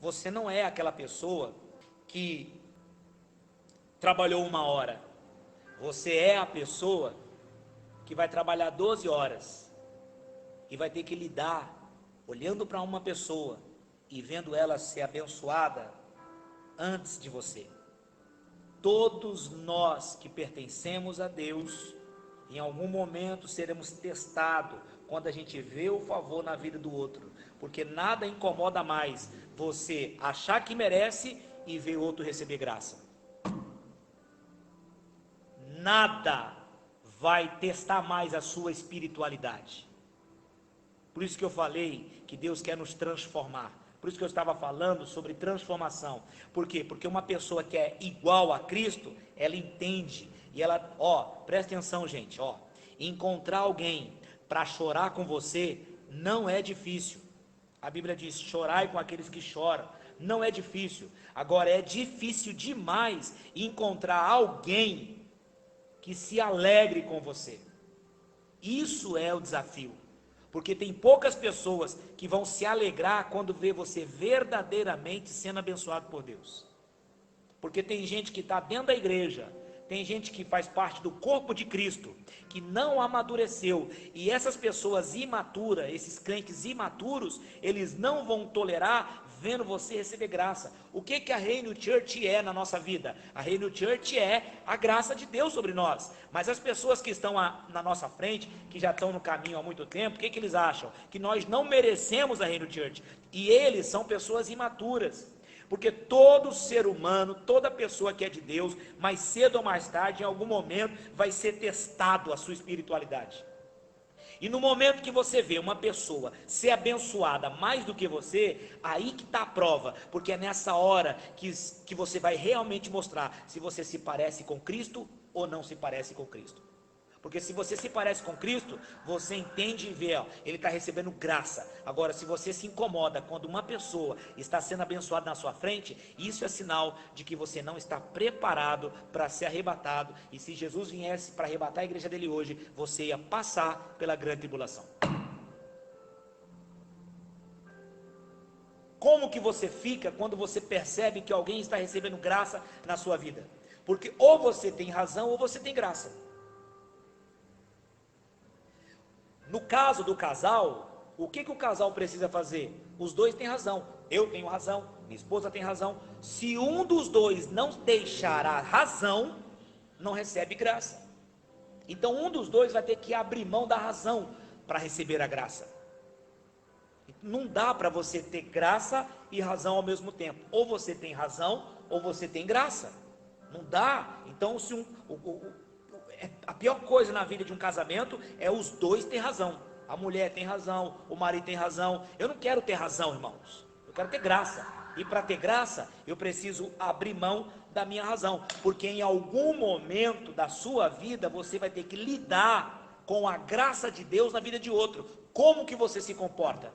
Você não é aquela pessoa que trabalhou 1 hora. Você é a pessoa que vai trabalhar 12 horas e vai ter que lidar olhando para uma pessoa e vendo ela ser abençoada antes de você. Todos nós que pertencemos a Deus, em algum momento seremos testados quando a gente vê o favor na vida do outro, porque nada incomoda mais você achar que merece e ver o outro receber graça. Nada vai testar mais a sua espiritualidade. Por isso que eu falei que Deus quer nos transformar. Por isso que eu estava falando sobre transformação. Por quê? Porque uma pessoa que é igual a Cristo, ela entende. E ela, presta atenção, gente, encontrar alguém para chorar com você não é difícil. A Bíblia diz: chorai com aqueles que choram. Não é difícil. Agora, é difícil demais encontrar alguém que se alegre com você. Isso é o desafio. Porque tem poucas pessoas que vão se alegrar quando vê você verdadeiramente sendo abençoado por Deus. Porque tem gente que está dentro da igreja, tem gente que faz parte do corpo de Cristo, que não amadureceu. E essas pessoas imaturas, esses crentes imaturos, eles não vão tolerar vendo você receber graça. O que a Reino Church é na nossa vida? A Reino Church é a graça de Deus sobre nós. Mas as pessoas que estão na nossa frente, que já estão no caminho há muito tempo, o que eles acham? Que nós não merecemos a Reino Church. E eles são pessoas imaturas. Porque todo ser humano, toda pessoa que é de Deus, mais cedo ou mais tarde, em algum momento, vai ser testado a sua espiritualidade. E no momento que você vê uma pessoa ser abençoada mais do que você, aí que está a prova, porque é nessa hora que você vai realmente mostrar se você se parece com Cristo ou não se parece com Cristo. Porque se você se parece com Cristo, você entende e vê, ele está recebendo graça. Agora, se você se incomoda quando uma pessoa está sendo abençoada na sua frente, isso é sinal de que você não está preparado para ser arrebatado. E se Jesus viesse para arrebatar a igreja dele hoje, você ia passar pela grande tribulação. Como que você fica quando você percebe que alguém está recebendo graça na sua vida? Porque ou você tem razão ou você tem graça. No caso do casal, o que o casal precisa fazer? Os dois têm razão. Eu tenho razão, minha esposa tem razão. Se um dos dois não deixar a razão, não recebe graça. Então um dos dois vai ter que abrir mão da razão para receber a graça. Não dá para você ter graça e razão ao mesmo tempo. Ou você tem razão, ou você tem graça. Não dá. Então se a pior coisa na vida de um casamento é os dois terem razão. A mulher tem razão, o marido tem razão. Eu não quero ter razão, irmãos. Eu quero ter graça. E para ter graça, eu preciso abrir mão da minha razão. Porque em algum momento da sua vida, você vai ter que lidar com a graça de Deus na vida de outro. Como que você se comporta?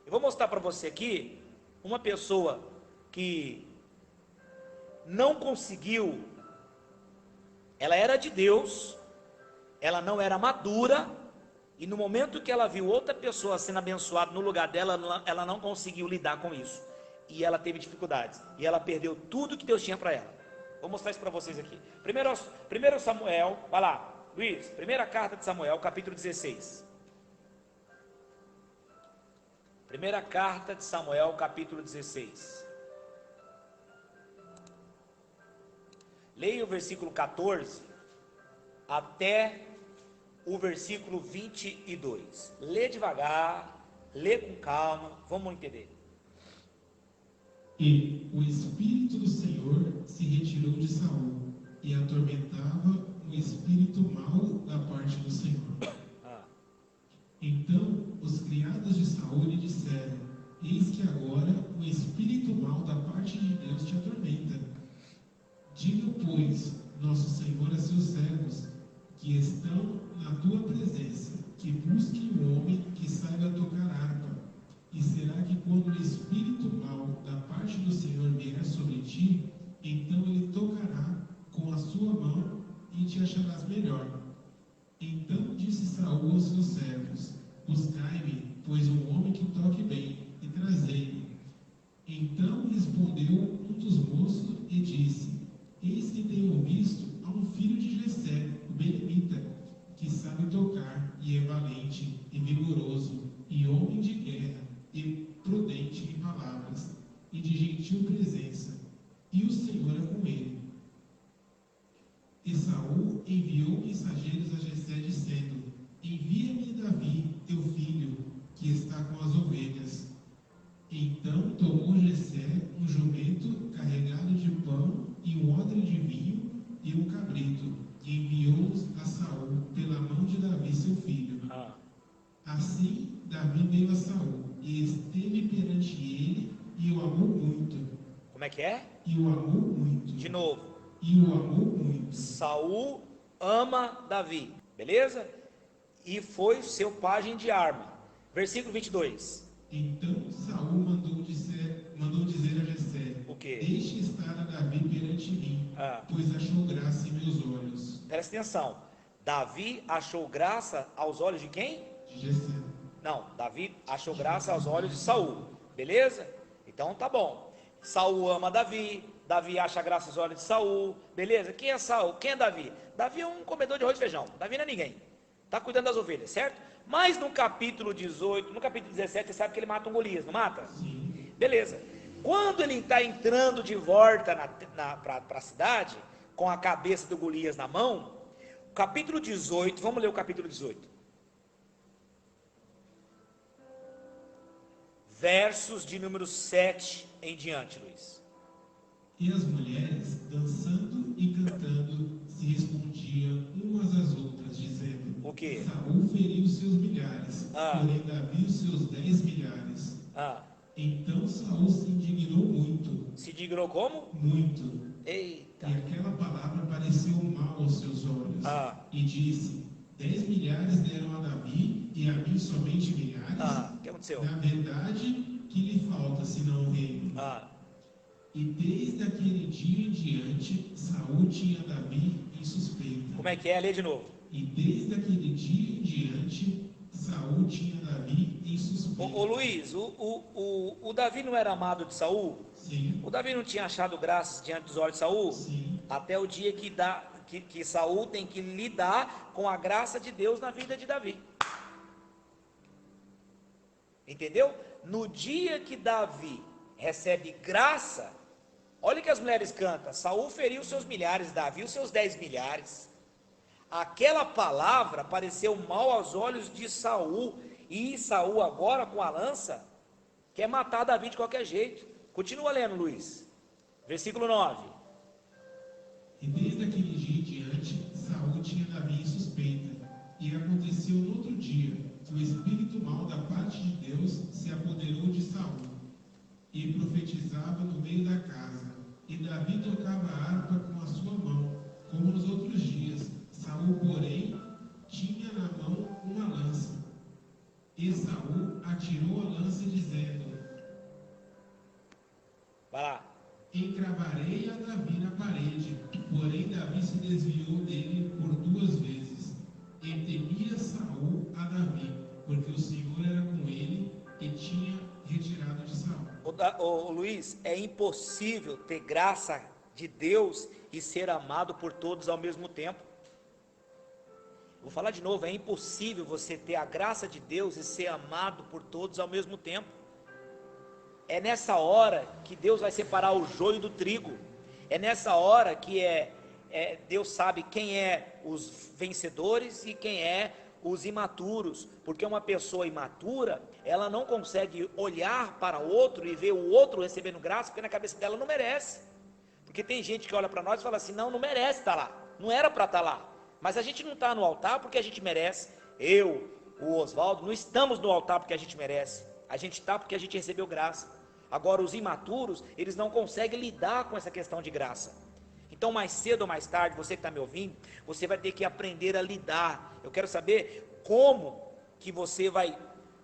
Eu vou mostrar para você aqui uma pessoa que não conseguiu. Ela era de Deus, ela não era madura, e no momento que ela viu outra pessoa sendo abençoada no lugar dela, ela não conseguiu lidar com isso, e ela teve dificuldades, e ela perdeu tudo que Deus tinha para ela. Vou mostrar isso para vocês aqui. Primeiro Samuel, vai lá, Luiz, primeira carta de Samuel, capítulo 16. Primeira carta de Samuel, capítulo 16. Leia o versículo 14 até o versículo 22. Lê devagar, lê com calma, vamos entender. E o Espírito do Senhor se retirou de Saul e atormentava um espírito mau da parte do Senhor. Então os criados de Saul lhe disseram: eis que agora o espírito mau da parte de Deus te atormenta. Diga, pois, nosso Senhor a seus servos, que estão na tua presença, que busquem um homem que saiba tocar harpa. E será que quando o espírito mau da parte do Senhor vier sobre ti, então ele tocará com a sua mão e te acharás melhor. Então disse Saul aos seus servos: buscai-me, pois um homem que toque bem, e trazei-me. Então respondeu um dos moços e disse: Eis que tenho visto a um filho de Jessé, o belemita, que sabe tocar, e é valente, e vigoroso, e homem de guerra, e prudente em palavras, e de gentil presença, e o Senhor é com ele. E Saul enviou mensageiros a Jessé, dizendo: Envia-me Davi, teu filho, que está com as ovelhas. Então tomou Jessé um jumento carregado de pão e um odre de vinho e um cabrito, e enviou-os a Saul pela mão de Davi, seu filho. Assim Davi veio a Saul e esteve perante ele e o amou muito. Como é que é? E o amou muito. De novo. E o amou muito. Saul ama Davi, beleza? E foi seu pajem de arma. Versículo 22. Então Saul mandou dizer a Jessé: O quê? Deixe estar a Davi perante mim, pois achou graça em meus olhos. Presta atenção. Davi achou graça aos olhos de quem? De Jessé. Não, Davi achou graça aos olhos de Saul, beleza? Então tá bom. Saul ama Davi, Davi acha graça aos olhos de Saul, beleza? Quem é Saul? Quem é Davi? Davi é um comedor de arroz e feijão. Davi não é ninguém. Está cuidando das ovelhas, certo? Mas no capítulo 18, no capítulo 17, você sabe que ele mata um Golias, não mata? Sim. Beleza. Quando ele está entrando de volta para a cidade, com a cabeça do Golias na mão, capítulo 18, vamos ler o capítulo 18. Versos de número 7 em diante, Luiz. E as mulheres, dançando e cantando, se respondiam umas às outras, dizendo: O quê? Saul feriu os seus milhares, porém Davi os seus 10 milhares. Então Saul se indignou muito. Se indignou como? Muito. Eita. E aquela palavra pareceu mal aos seus olhos. E disse: 10 milhares deram a Davi, e a mim somente milhares. O que aconteceu? Na verdade, que lhe falta senão o reino? E desde aquele dia em diante, Saul tinha Davi em suspeita. Como é que é? Lê de novo. E desde aquele dia em diante, Saul tinha Davi em suspeita. Ô Luiz, o Davi não era amado de Saul? Sim. O Davi não tinha achado graças diante dos olhos de Saul? Sim. Até o dia que Saul tem que lidar com a graça de Deus na vida de Davi. Entendeu? No dia que Davi recebe graça, olha o que as mulheres cantam: Saul feriu seus milhares, Davi os seus 10 milhares. Aquela palavra pareceu mal aos olhos de Saul, e Saul agora com a lança quer matar Davi de qualquer jeito. Continua lendo, Luiz. Versículo 9. E desde aquele dia em diante, Saul tinha Davi em suspeita. E aconteceu no outro dia, que o espírito mau da parte de Deus se apoderou de Saul, e profetizava no meio da casa. E Davi tocava a harpa com a sua mão, como nos outros dias. Saul, porém, tinha na mão uma lança. E Saul atirou a lança, dizendo: Vai lá. Encravarei a Davi na parede. Porém Davi se desviou dele por 2 vezes. E temia Saul a Davi, porque o Senhor era com ele e tinha retirado de Saul. Ô Luiz, é impossível ter graça de Deus e ser amado por todos ao mesmo tempo. Vou falar de novo: é impossível você ter a graça de Deus e ser amado por todos ao mesmo tempo. É nessa hora que Deus vai separar o joio do trigo. É nessa hora que Deus sabe quem é os vencedores e quem é os imaturos. Porque uma pessoa imatura, ela não consegue olhar para o outro e ver o outro recebendo graça, porque na cabeça dela não merece. Porque tem gente que olha para nós e fala assim: não merece estar lá, não era para estar lá. Mas a gente não está no altar porque a gente merece. Eu, o Oswaldo, não estamos no altar porque a gente merece. A gente está porque a gente recebeu graça. Agora os imaturos, eles não conseguem lidar com essa questão de graça. Então mais cedo ou mais tarde, você que está me ouvindo, você vai ter que aprender a lidar. Eu quero saber como que você vai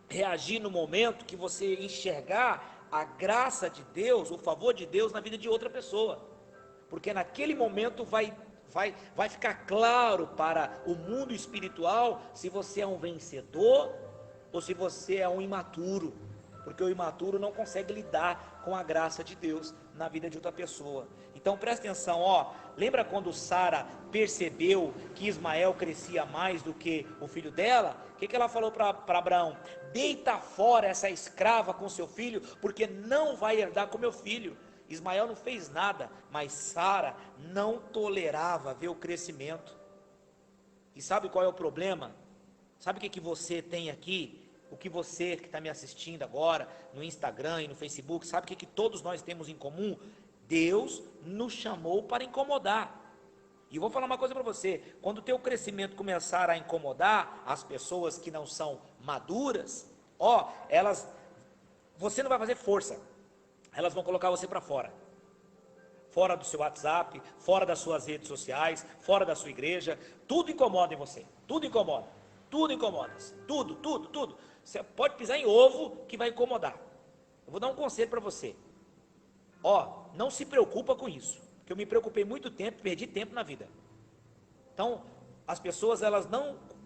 reagir no momento que você enxergar a graça de Deus, o favor de Deus na vida de outra pessoa. Porque naquele momento vai ficar claro para o mundo espiritual se você é um vencedor ou se você é um imaturo. Porque o imaturo não consegue lidar com a graça de Deus na vida de outra pessoa. Então presta atenção, lembra quando Sara percebeu que Ismael crescia mais do que o filho dela? O que ela falou para Abraão? Deita fora essa escrava com seu filho, porque não vai herdar com meu filho. Ismael não fez nada, mas Sara não tolerava ver o crescimento. E sabe qual é o problema? Sabe o que você tem aqui? O que você que está me assistindo agora, no Instagram e no Facebook, sabe o que todos nós temos em comum? Deus nos chamou para incomodar. E eu vou falar uma coisa para você: quando o teu crescimento começar a incomodar as pessoas que não são maduras, você não vai fazer força, elas vão colocar você para fora. Fora do seu WhatsApp, fora das suas redes sociais, fora da sua igreja, tudo incomoda em você, tudo incomoda, tudo. Você pode pisar em ovo que vai incomodar. Eu vou dar um conselho para você. Não se preocupa com isso, porque eu me preocupei muito tempo, perdi tempo na vida. Então, as pessoas,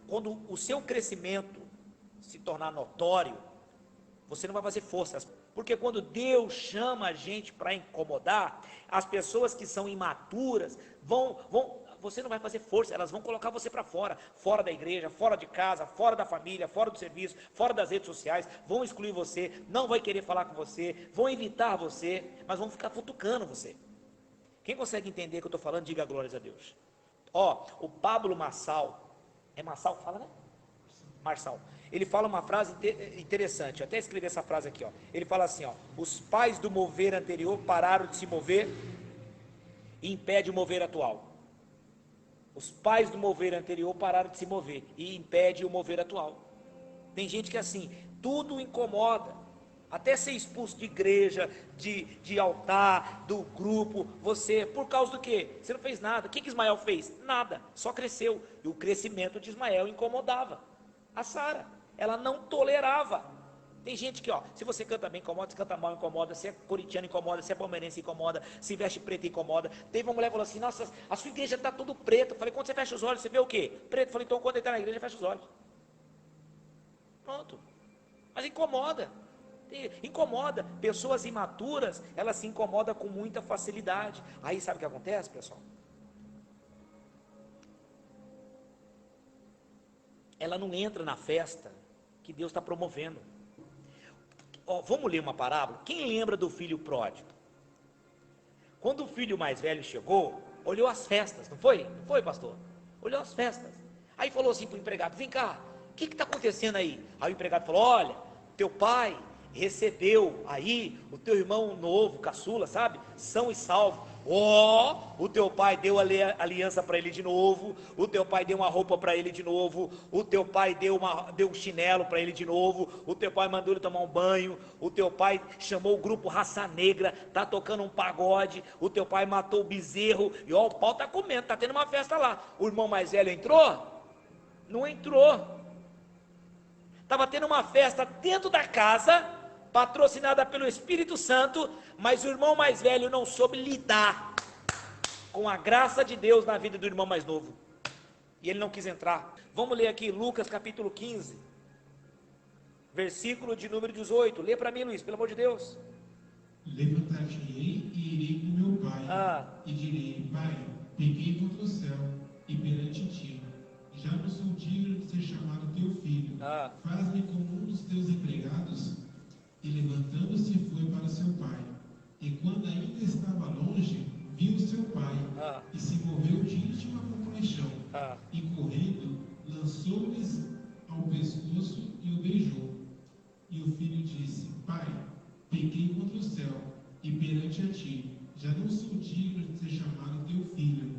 quando o seu crescimento se tornar notório, você não vai fazer força, porque quando Deus chama a gente para incomodar, as pessoas que são imaturas você não vai fazer força, elas vão colocar você para fora, fora da igreja, fora de casa, fora da família, fora do serviço, fora das redes sociais, vão excluir você, não vai querer falar com você, vão evitar você, mas vão ficar futucando você. Quem consegue entender o que eu estou falando, diga glórias a Deus. O Pablo Marçal, é Marçal que fala, né? Marçal, ele fala uma frase interessante, eu até escrevi essa frase aqui, ele fala assim, os pais do mover anterior pararam de se mover e impede o mover atual. Os pais do mover anterior pararam de se mover e impede o mover atual. Tem gente que assim, tudo incomoda, até ser expulso de igreja, de altar, do grupo, por causa do quê? Você não fez nada. O que Ismael fez? Nada, só cresceu. E o crescimento de Ismael incomodava a Sara, ela não tolerava. Tem gente que, se você canta bem, incomoda, se canta mal, incomoda, se é corintiano, incomoda, se é palmeirense, incomoda, se veste preto, incomoda. Teve uma mulher que falou assim, nossa, a sua igreja está tudo preto. Eu falei, quando você fecha os olhos, você vê o quê? Preto. Eu falei, então quando ele está na igreja, fecha os olhos. Pronto. Mas incomoda. Incomoda. Pessoas imaturas, elas se incomodam com muita facilidade. Aí sabe o que acontece, pessoal? Ela não entra na festa que Deus está promovendo. Vamos ler uma parábola? Quem lembra do filho pródigo? Quando o filho mais velho chegou, olhou as festas, não foi? Não foi, pastor? Olhou as festas. Aí falou assim para o empregado, vem cá, o que está acontecendo aí? Aí o empregado falou, olha, teu pai recebeu aí o teu irmão novo, caçula, sabe? São e salvo. O teu pai deu aliança para ele de novo, o teu pai deu uma roupa para ele de novo, o teu pai deu um chinelo para ele de novo, o teu pai mandou ele tomar um banho, o teu pai chamou o grupo Raça Negra, tá tocando um pagode, o teu pai matou o bezerro, e o pau tá comendo, tá tendo uma festa lá. O irmão mais velho entrou? Não entrou. Estava tendo uma festa dentro da casa, patrocinada pelo Espírito Santo, mas o irmão mais velho não soube lidar com a graça de Deus na vida do irmão mais novo, e ele não quis entrar. Vamos ler aqui Lucas capítulo 15, versículo de número 18, lê para mim, Luiz, pelo amor de Deus. Levantar-te-ei e irei com meu pai, e direi, pai, pequei contra o céu e perante ti, já não sou digno de ser chamado teu filho, faz-me como um dos teus empregados. E levantando-se foi para seu pai, e quando ainda estava longe, viu seu pai, e se moveu de íntima compaixão, e correndo, lançou-lhes ao pescoço e o beijou. E o filho disse, pai, pequei contra o céu, e perante a ti, já não sou digno de ser chamado teu filho.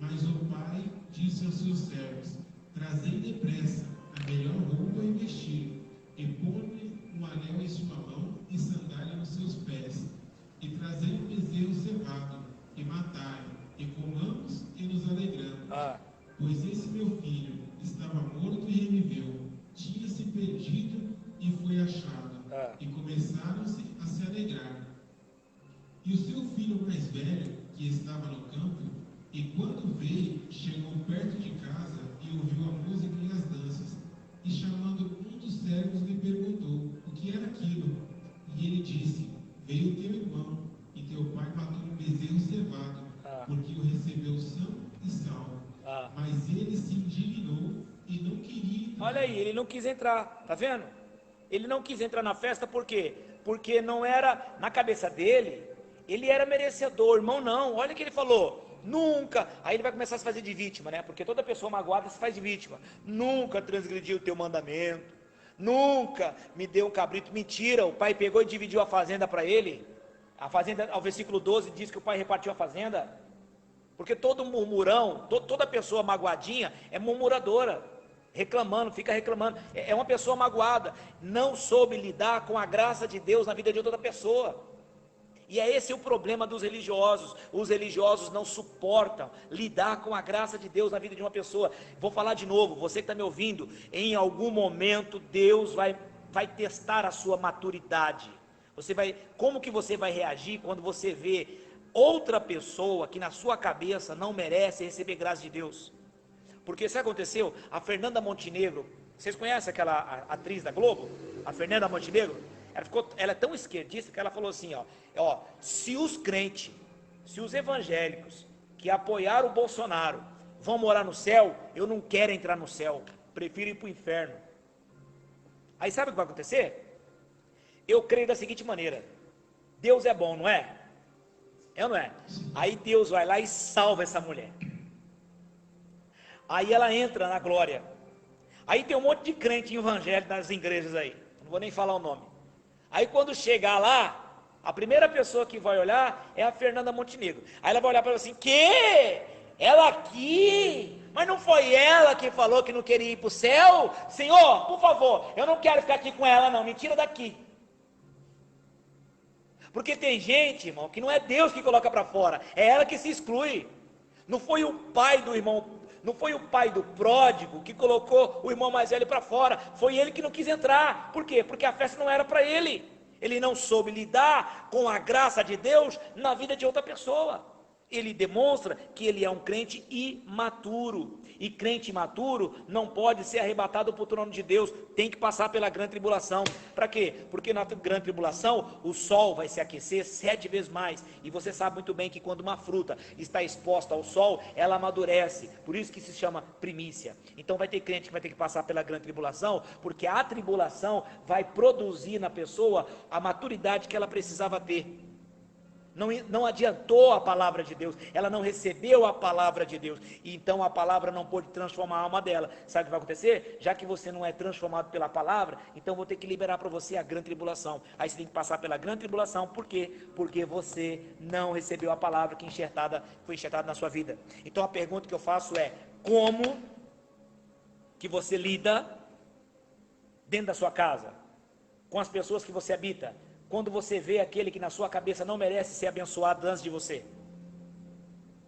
Mas o pai disse aos seus servos, trazei depressa a melhor roupa e vestido, e põe um anel em sua mão e sandália nos seus pés, e trazei um bezerro cevado, e matai, e comamos e nos alegramos. Pois esse meu filho estava morto e reviveu, tinha se perdido e foi achado. E começaram-se a se alegrar. E o seu filho mais velho, que estava no campo, e quando veio, chegou perto de casa e ouviu a música e as danças, e chamando um dos servos lhe perguntou o que era aquilo. Olha aí, ele não quis entrar, tá vendo? Ele não quis entrar na festa, por quê? Porque não era, na cabeça dele, ele era merecedor, irmão não, olha o que ele falou, nunca, aí ele vai começar a se fazer de vítima, né, porque toda pessoa magoada se faz de vítima, nunca transgredi o teu mandamento, nunca me deu um cabrito, mentira, o pai pegou e dividiu a fazenda para ele, a fazenda, ao versículo 12 diz que o pai repartiu a fazenda, porque todo murmurão, toda pessoa magoadinha é murmuradora, reclamando, fica reclamando, é uma pessoa magoada, não soube lidar com a graça de Deus na vida de outra pessoa, e é esse o problema dos religiosos, os religiosos não suportam lidar com a graça de Deus na vida de uma pessoa. Vou falar de novo, você que está me ouvindo, em algum momento Deus vai testar a sua maturidade, como que você vai reagir quando você vê outra pessoa que na sua cabeça não merece receber graça de Deus? Porque isso aconteceu, a Montenegro, vocês conhecem aquela atriz da Globo, a Fernanda Montenegro? Ela é tão esquerdista que ela falou assim, se os crentes, se os evangélicos que apoiaram o Bolsonaro vão morar no céu, eu não quero entrar no céu, prefiro ir para o inferno. Aí sabe o que vai acontecer? Eu creio da seguinte maneira, Deus é bom, não é? É ou não é? Aí Deus vai lá e salva essa mulher, aí ela entra na glória, aí tem um monte de crente evangélico nas igrejas aí, não vou nem falar o nome. Aí quando chegar lá, a primeira pessoa que vai olhar é a Fernanda Montenegro. Aí ela vai olhar para ela assim, que? Ela aqui? Mas não foi ela que falou que não queria ir para o céu? Senhor, por favor, eu não quero ficar aqui com ela não, me tira daqui. Porque tem gente, irmão, que não é Deus que coloca para fora, é ela que se exclui. Não foi o pai do irmão, não foi o pai do pródigo que colocou o irmão mais velho para fora, foi ele que não quis entrar. Por quê? Porque a festa não era para ele, ele não soube lidar com a graça de Deus na vida de outra pessoa. Ele demonstra que ele é um crente imaturo, e crente imaturo não pode ser arrebatado para o trono de Deus, tem que passar pela grande tribulação. Para quê? Porque na grande tribulação o sol vai se aquecer 7 vezes mais, e você sabe muito bem que quando uma fruta está exposta ao sol, ela amadurece, por isso que se chama primícia. Então vai ter crente que vai ter que passar pela grande tribulação, porque a tribulação vai produzir na pessoa a maturidade que ela precisava ter. Não adiantou a palavra de Deus, ela não recebeu a palavra de Deus, e então a palavra não pôde transformar a alma dela. Sabe o que vai acontecer? Já que você não é transformado pela palavra, então vou ter que liberar para você a grande tribulação. Aí você tem que passar pela grande tribulação, por quê? Porque você não recebeu a palavra que foi enxertada na sua vida. Então a pergunta que eu faço é, como que você lida dentro da sua casa, com as pessoas que você habita, quando você vê aquele que na sua cabeça não merece ser abençoado antes de você?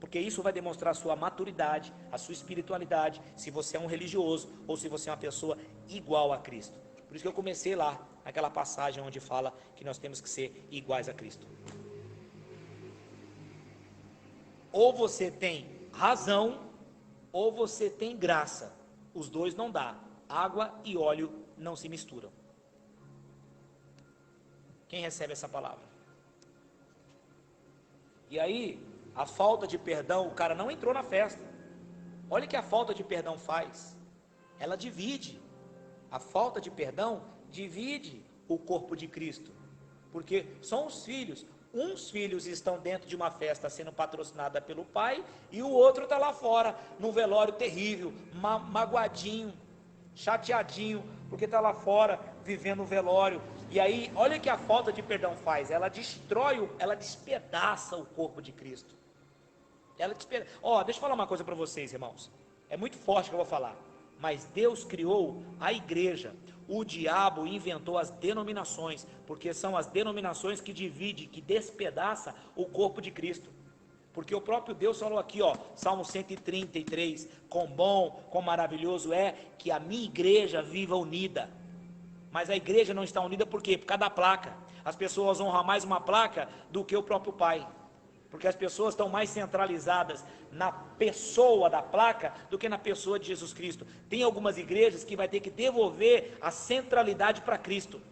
Porque isso vai demonstrar a sua maturidade, a sua espiritualidade, se você é um religioso ou se você é uma pessoa igual a Cristo. Por isso que eu comecei lá, naquela passagem onde fala que nós temos que ser iguais a Cristo. Ou você tem razão, ou você tem graça. Os dois não dá. Água e óleo não se misturam. Quem recebe essa palavra? E aí, a falta de perdão, o cara não entrou na festa. Olha o que a falta de perdão faz. Ela divide. A falta de perdão divide o corpo de Cristo. Porque são os filhos. Uns filhos estão dentro de uma festa sendo patrocinada pelo pai, e o outro está lá fora, num velório terrível, magoadinho, chateadinho, porque está lá fora, vivendo o velório. E aí, olha o que a falta de perdão faz, ela destrói, ela despedaça o corpo de Cristo. Deixa eu falar uma coisa para vocês, irmãos, é muito forte o que eu vou falar, mas Deus criou a igreja, o diabo inventou as denominações, porque são as denominações que dividem, que despedaçam o corpo de Cristo. Porque o próprio Deus falou aqui, Salmo 133, quão bom, quão maravilhoso é que a minha igreja viva unida. Mas a igreja não está unida por quê? Por causa da placa. As pessoas honram mais uma placa do que o próprio Pai. Porque as pessoas estão mais centralizadas na pessoa da placa do que na pessoa de Jesus Cristo. Tem algumas igrejas que vai ter que devolver a centralidade para Cristo.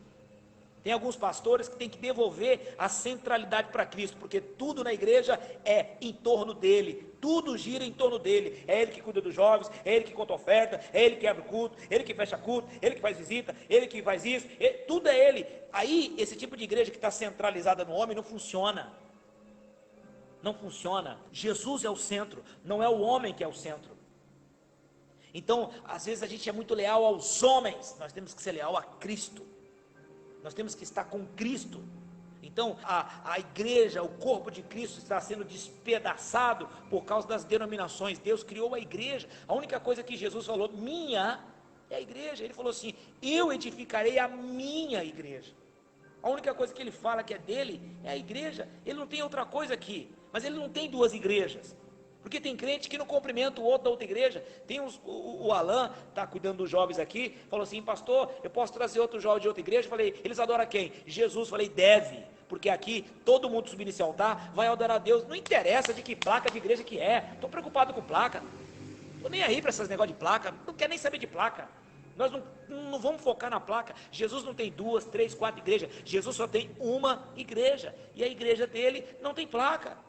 Tem alguns pastores que têm que devolver a centralidade para Cristo, porque tudo na igreja é em torno dele, tudo gira em torno dele. É ele que cuida dos jovens, é ele que conta oferta, é ele que abre o culto, é ele que fecha culto, é ele que faz visita, é ele que faz isso, tudo é ele. Aí, esse tipo de igreja que está centralizada no homem não funciona. Não funciona. Jesus é o centro, não é o homem que é o centro. Então, às vezes a gente é muito leal aos homens, nós temos que ser leal a Cristo. Nós temos que estar com Cristo. Então, a igreja, o corpo de Cristo está sendo despedaçado por causa das denominações. Deus criou a igreja. A única coisa que Jesus falou, minha, é a igreja. Ele falou assim, eu edificarei a minha igreja. A única coisa que ele fala que é dele, é a igreja. Ele não tem outra coisa aqui. Mas ele não tem duas igrejas. Porque tem crente que não cumprimenta o outro da outra igreja. Tem o Alain, está cuidando dos jovens aqui, falou assim, pastor, eu posso trazer outro jovem de outra igreja? Eu falei, eles adoram quem? Jesus. Eu falei, deve, porque aqui todo mundo subir nesse altar vai adorar a Deus. Não interessa de que placa de igreja que é, estou preocupado com placa. Estou nem aí para esses negócios de placa, não quero nem saber de placa. Nós não vamos focar na placa. Jesus não tem 2, 3, 4 igrejas, Jesus só tem uma igreja, e a igreja dele não tem placa.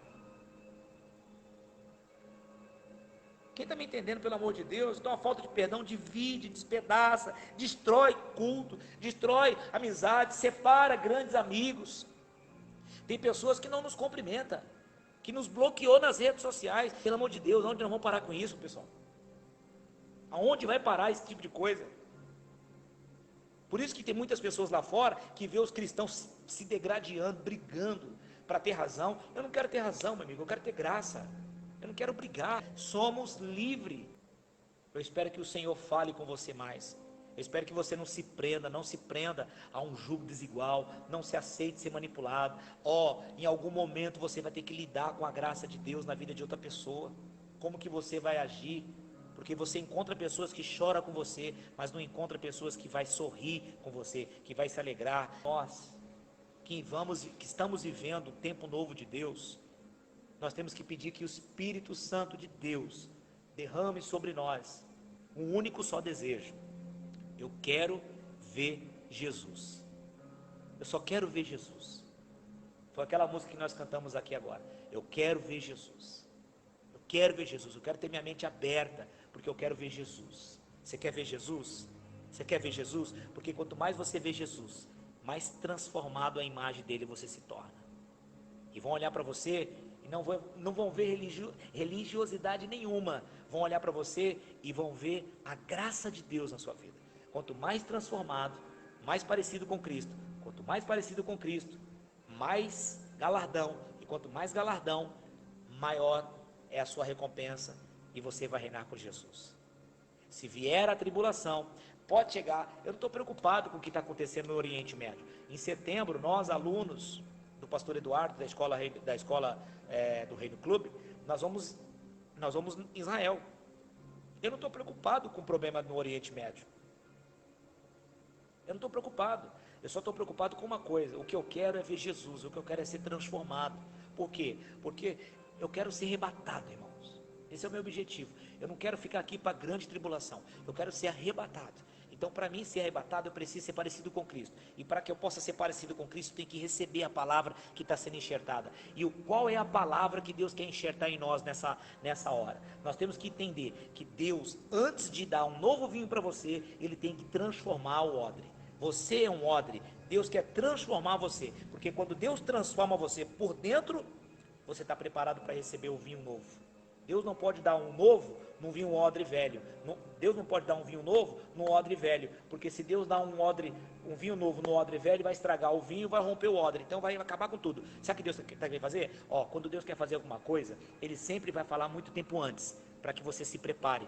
Quem está me entendendo, pelo amor de Deus? Então a falta de perdão divide, despedaça, destrói culto, destrói amizade, separa grandes amigos. Tem pessoas que não nos cumprimentam, que nos bloqueou nas redes sociais. Pelo amor de Deus, onde nós vamos parar com isso, pessoal? Aonde vai parar esse tipo de coisa? Por isso que tem muitas pessoas lá fora que vê os cristãos se degradando, brigando para ter razão. Eu não quero ter razão, meu amigo, eu quero ter graça. Eu não quero brigar, somos livres. Eu espero que o Senhor fale com você mais. Eu espero que você não se prenda a um jugo desigual, não se aceite ser manipulado. Em algum momento você vai ter que lidar com a graça de Deus na vida de outra pessoa. Como que você vai agir? Porque você encontra pessoas que choram com você, mas não encontra pessoas que vai sorrir com você, que vai se alegrar. Nós que estamos vivendo um tempo novo de Deus, nós temos que pedir que o Espírito Santo de Deus derrame sobre nós um único só desejo. Eu quero ver Jesus. Eu só quero ver Jesus. Foi aquela música que nós cantamos aqui agora. Eu quero ver Jesus. Eu quero ver Jesus. Eu quero ter minha mente aberta, porque eu quero ver Jesus. Você quer ver Jesus? Você quer ver Jesus? Porque quanto mais você vê Jesus, mais transformado a imagem dele você se torna. E vão olhar para você e não vão ver religiosidade nenhuma, vão olhar para você e vão ver a graça de Deus na sua vida. Quanto mais transformado, mais parecido com Cristo. Quanto mais parecido com Cristo, mais galardão. E quanto mais galardão, maior é a sua recompensa, e você vai reinar com Jesus. Se vier a tribulação, pode chegar. Eu não estou preocupado com o que está acontecendo no Oriente Médio. Em setembro, nós alunos do pastor Eduardo, da escola do Reino Clube, nós vamos em Israel. Eu não estou preocupado com o problema no Oriente Médio. Eu não estou preocupado. Eu só estou preocupado com uma coisa. O que eu quero é ver Jesus. O que eu quero é ser transformado. Por quê? Porque eu quero ser arrebatado, irmãos. Esse é o meu objetivo. Eu não quero ficar aqui para grande tribulação. Eu quero ser arrebatado. Então, para mim ser arrebatado, eu preciso ser parecido com Cristo. E para que eu possa ser parecido com Cristo, eu tenho que receber a palavra que está sendo enxertada. E qual é a palavra que Deus quer enxertar em nós nessa hora? Nós temos que entender que Deus, antes de dar um novo vinho para você, Ele tem que transformar o odre. Você é um odre. Deus quer transformar você. Porque quando Deus transforma você por dentro, você está preparado para receber o vinho novo. Deus não pode dar um novo num vinho odre velho. Deus não pode dar um vinho novo num odre velho, porque se Deus dá um vinho novo no odre velho, vai estragar o vinho, vai romper o odre, então vai acabar com tudo. Sabe o que Deus está querendo fazer? Quando Deus quer fazer alguma coisa, Ele sempre vai falar muito tempo antes, para que você se prepare.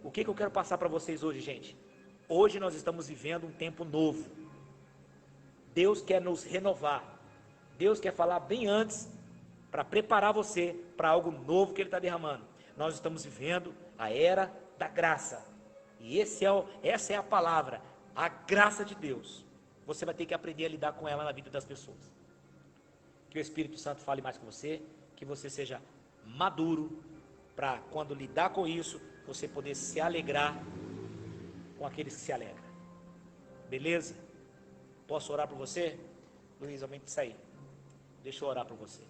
O que eu quero passar para vocês hoje, gente? Hoje nós estamos vivendo um tempo novo. Deus quer nos renovar. Deus quer falar bem antes, para preparar você para algo novo que Ele está derramando. Nós estamos vivendo a era da graça, e essa é a palavra, a graça de Deus. Você vai ter que aprender a lidar com ela na vida das pessoas. Que o Espírito Santo fale mais com você, que você seja maduro, para quando lidar com isso, você poder se alegrar com aqueles que se alegram. Beleza? Posso orar por você? Luiz, aumente isso aí. Deixa eu orar por você.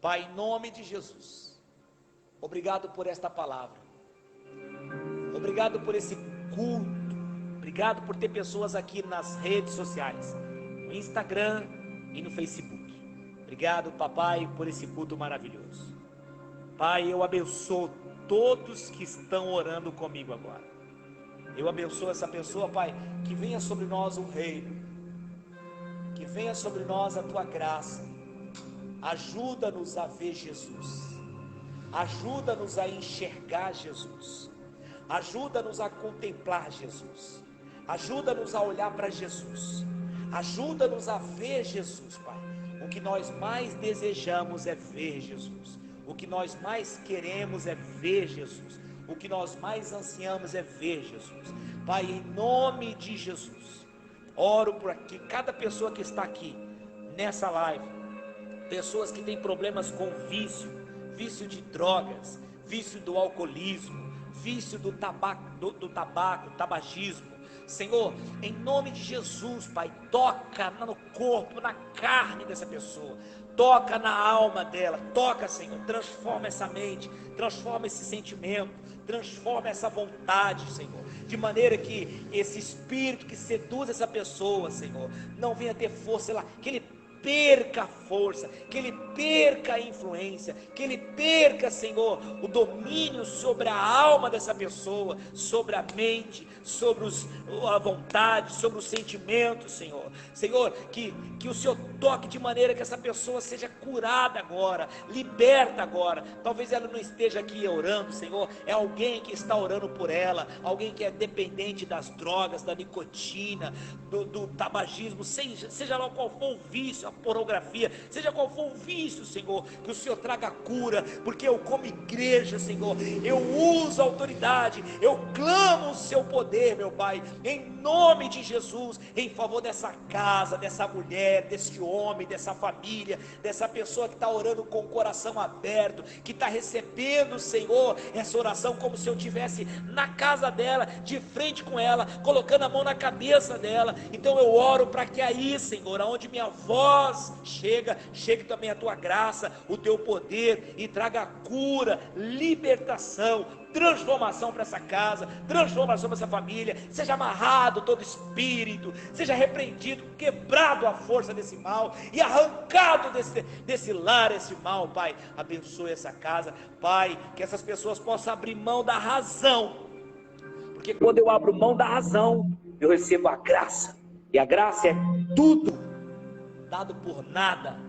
Pai, em nome de Jesus, obrigado por esta palavra. Obrigado por esse culto. Obrigado por ter pessoas aqui nas redes sociais, no Instagram e no Facebook. Obrigado, papai, por esse culto maravilhoso. Pai, eu abençoo todos que estão orando comigo agora. Eu abençoo essa pessoa, Pai, que venha sobre nós o reino, que venha sobre nós a tua graça. Ajuda-nos a ver Jesus, ajuda-nos a enxergar Jesus, ajuda-nos a contemplar Jesus, ajuda-nos a olhar para Jesus, ajuda-nos a ver Jesus, Pai. O que nós mais desejamos é ver Jesus, o que nós mais queremos é ver Jesus, o que nós mais ansiamos é ver Jesus. Pai, em nome de Jesus, oro por aqui, cada pessoa que está aqui nessa live, pessoas que têm problemas com vício, vício de drogas, vício do alcoolismo, vício do tabaco, tabagismo. Senhor, em nome de Jesus, Pai, toca no corpo, na carne dessa pessoa, toca na alma dela, toca, Senhor, transforma essa mente, transforma esse sentimento, transforma essa vontade, Senhor, de maneira que esse espírito que seduz essa pessoa, Senhor, não venha ter força lá, que ele perca a força, que ele perca a influência, que ele perca, Senhor, o domínio sobre a alma dessa pessoa, sobre a mente, sobre a vontade, sobre os sentimentos, Senhor. Senhor, que o Senhor toque de maneira que essa pessoa seja curada agora, liberta agora. Talvez ela não esteja aqui orando, Senhor, é alguém que está orando por ela, alguém que é dependente das drogas, da nicotina, do tabagismo, seja lá qual for o vício, pornografia, seja qual for o vício, Senhor, que o Senhor traga cura, porque eu como igreja, Senhor, eu uso a autoridade, eu clamo o seu poder, meu Pai, em nome de Jesus, em favor dessa casa, dessa mulher, desse homem, dessa família, dessa pessoa que está orando com o coração aberto, que está recebendo, Senhor, essa oração como se eu estivesse na casa dela, de frente com ela, colocando a mão na cabeça dela. Então eu oro para que aí, Senhor, aonde minha voz chegue também a tua graça, o teu poder, e traga cura, libertação, transformação para essa casa, transformação para essa família. Seja amarrado todo espírito, seja repreendido, quebrado a força desse mal e arrancado desse lar esse mal. Pai, abençoe essa casa, Pai, que essas pessoas possam abrir mão da razão, porque quando eu abro mão da razão, eu recebo a graça, e a graça é tudo dado por nada,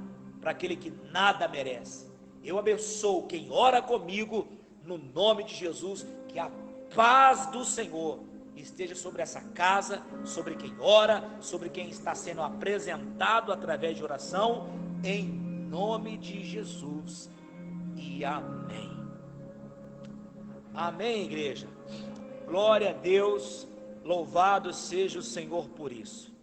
para aquele que nada merece. Eu abençoo quem ora comigo, no nome de Jesus, que a paz do Senhor esteja sobre essa casa, sobre quem ora, sobre quem está sendo apresentado através de oração, em nome de Jesus, e amém. Amém, igreja. Glória a Deus, louvado seja o Senhor por isso.